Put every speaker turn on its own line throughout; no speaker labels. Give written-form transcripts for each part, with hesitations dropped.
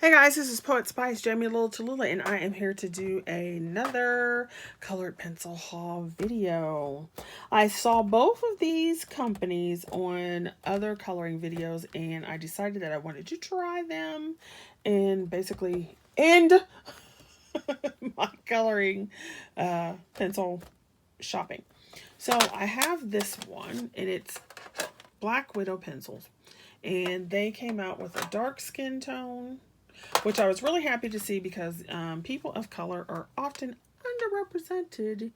Hey guys, this is Poet Spice, Jamie Little Tallulah, and I am here to do another colored pencil haul video. I saw both of these companies on other coloring videos, and I decided that I wanted to try them and basically end my coloring pencil shopping. So I have this one, and it's Black Widow pencils, and they came out with a dark skin tone, which I was really happy to see because people of color are often underrepresented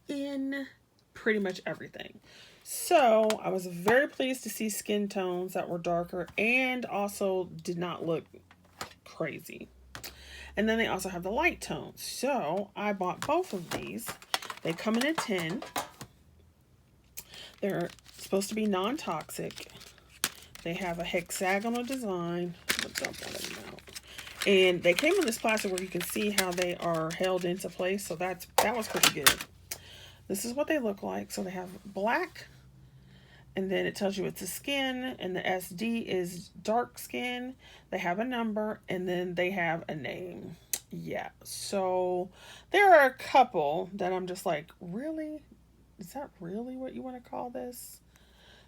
in pretty much everything. So I was very pleased to see skin tones that were darker and also did not look crazy. And then they also have the light tones. So I bought both of these. They come in a tin. They're supposed to be non-toxic. They have a hexagonal design. Let's dump one of them out. And they came in this plastic where you can see how they are held into place. So that was pretty good. This is what they look like. So they have black, and then it tells you it's a skin, and the SD is dark skin. They have a number, and then they have a name. Yeah, so there are a couple that I'm just like, really? Is that really what you want to call this?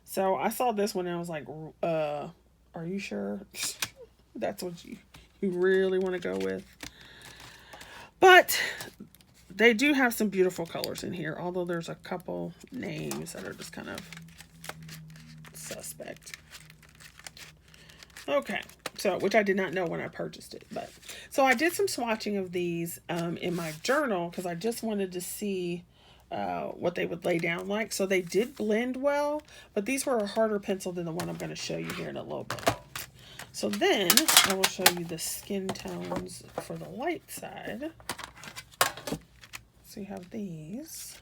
So I saw this one and I was like, are you sure that's what you really want to go with? But they do have some beautiful colors in here, although there's a couple names that are just kind of suspect. Okay, so which I did not know when I purchased it, but so I did some swatching of these in my journal because I just wanted to see what they would lay down like. So they did blend well, but these were a harder pencil than the one I'm going to show you here in a little bit. So then I will show you the skin tones for the light side. So you have these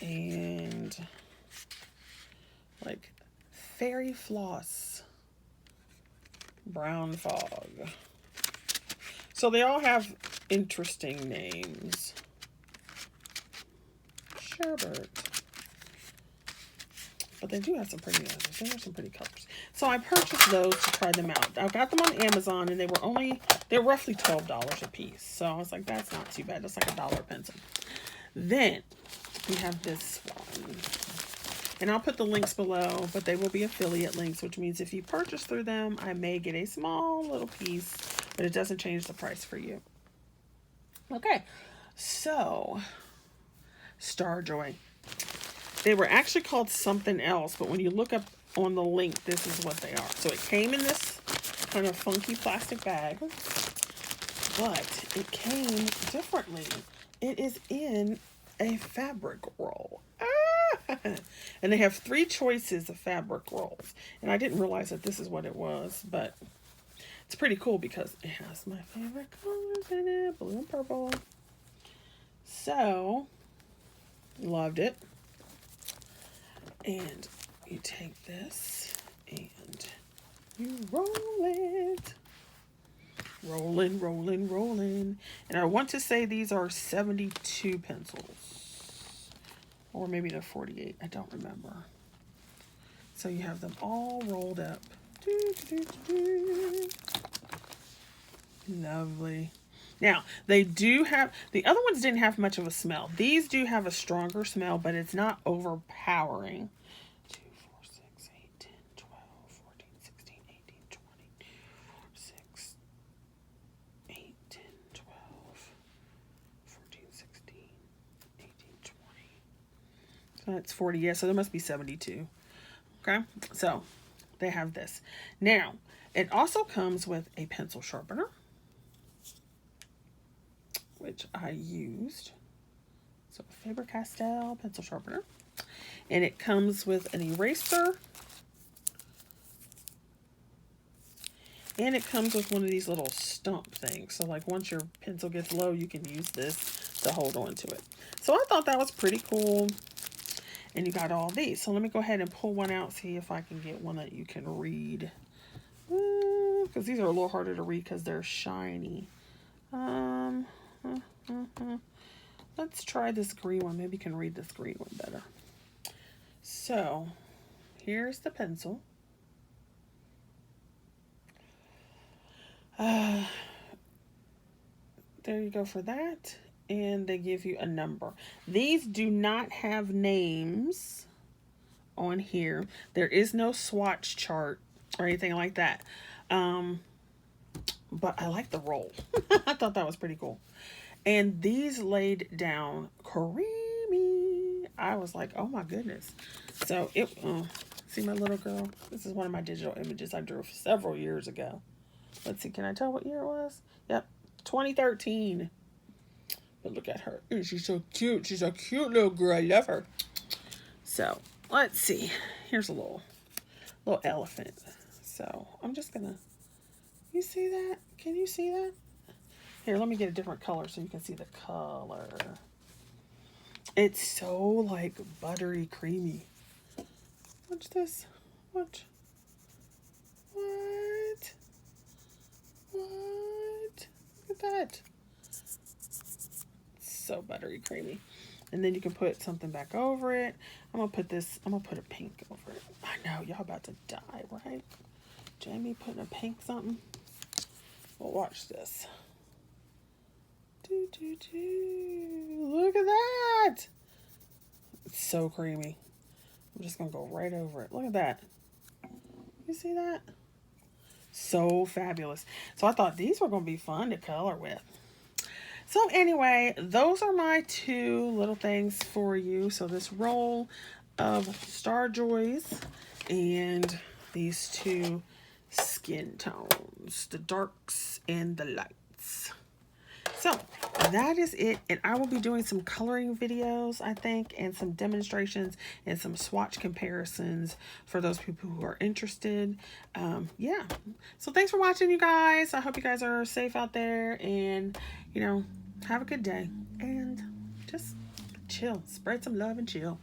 and like Fairy Floss, Brown Fog. So they all have interesting names. Sherbert. But they do have some pretty others. They have some pretty colors. So I purchased those to try them out. I got them on Amazon, and they're roughly $12 a piece. So I was like, that's not too bad. That's like $1 pencil. Then we have this one. And I'll put the links below, but they will be affiliate links, which means if you purchase through them, I may get a small little piece, but it doesn't change the price for you. Okay, so StarJoy. They were actually called something else, but when you look up on the link, this is what they are. So it came in this kind of funky plastic bag, but it came differently. It is in a fabric roll. And they have 3 choices of fabric rolls. And I didn't realize that this is what it was, but it's pretty cool because it has my favorite colors in it, blue and purple. So, loved it. And you take this and you roll it. Rolling, rolling, rolling. And I want to say these are 72 pencils. Or maybe they're 48. I don't remember. So you have them all rolled up. Lovely. Now, they do have, the other ones didn't have much of a smell. These do have a stronger smell, but it's not overpowering. 2, 4, 6, 8, 10, 12, 14, 16, 18, 20, 6, 8, 10, 12, 14, 16, 18, 20. So that's 40. Yeah, so there must be 72. Okay, so they have this. Now, it also comes with a pencil sharpener, which I used. So Faber-Castell pencil sharpener. And it comes with an eraser. And it comes with one of these little stump things. So like once your pencil gets low, you can use this to hold on to it. So I thought that was pretty cool. And you got all these. So let me go ahead and pull one out, see if I can get one that you can read. Because these are a little harder to read because they're shiny. Let's try this green one. Maybe you can read this green one better. So, here's the pencil. Uh, there you go for that. And they give you a number. These do not have names on here. There is no swatch chart or anything like that. But I like the roll. I thought that was pretty cool. And these laid down creamy. I was like, oh my goodness. So it, see my little girl? This is one of my digital images I drew several years ago. Let's see, can I tell what year it was? Yep, 2013. But look at her. Ooh, she's so cute. She's a cute little girl. I love her. So let's see. Here's a little elephant. So I'm just gonna, you see that? Can you see that? Here, let me get a different color so you can see the color. It's so like buttery creamy. Watch this. Watch. What? What? Look at that. So buttery creamy. And then you can put something back over it. I'm gonna put a pink over it. I know, y'all about to die, right? Jamie putting a pink something. Well, watch this. Look at that. It's so creamy. I'm just gonna go right over it. Look at that. You see that? So fabulous. So I thought these were gonna be fun to color with. So anyway, those are my two little things for you. So this roll of StarJoys and these two skin tones, the darks and the lights. So that is it. And I will be doing some coloring videos, I think, and some demonstrations and some swatch comparisons for those people who are interested. Yeah. So thanks for watching, you guys. I hope you guys are safe out there and, you know, have a good day and just chill. Spread some love and chill.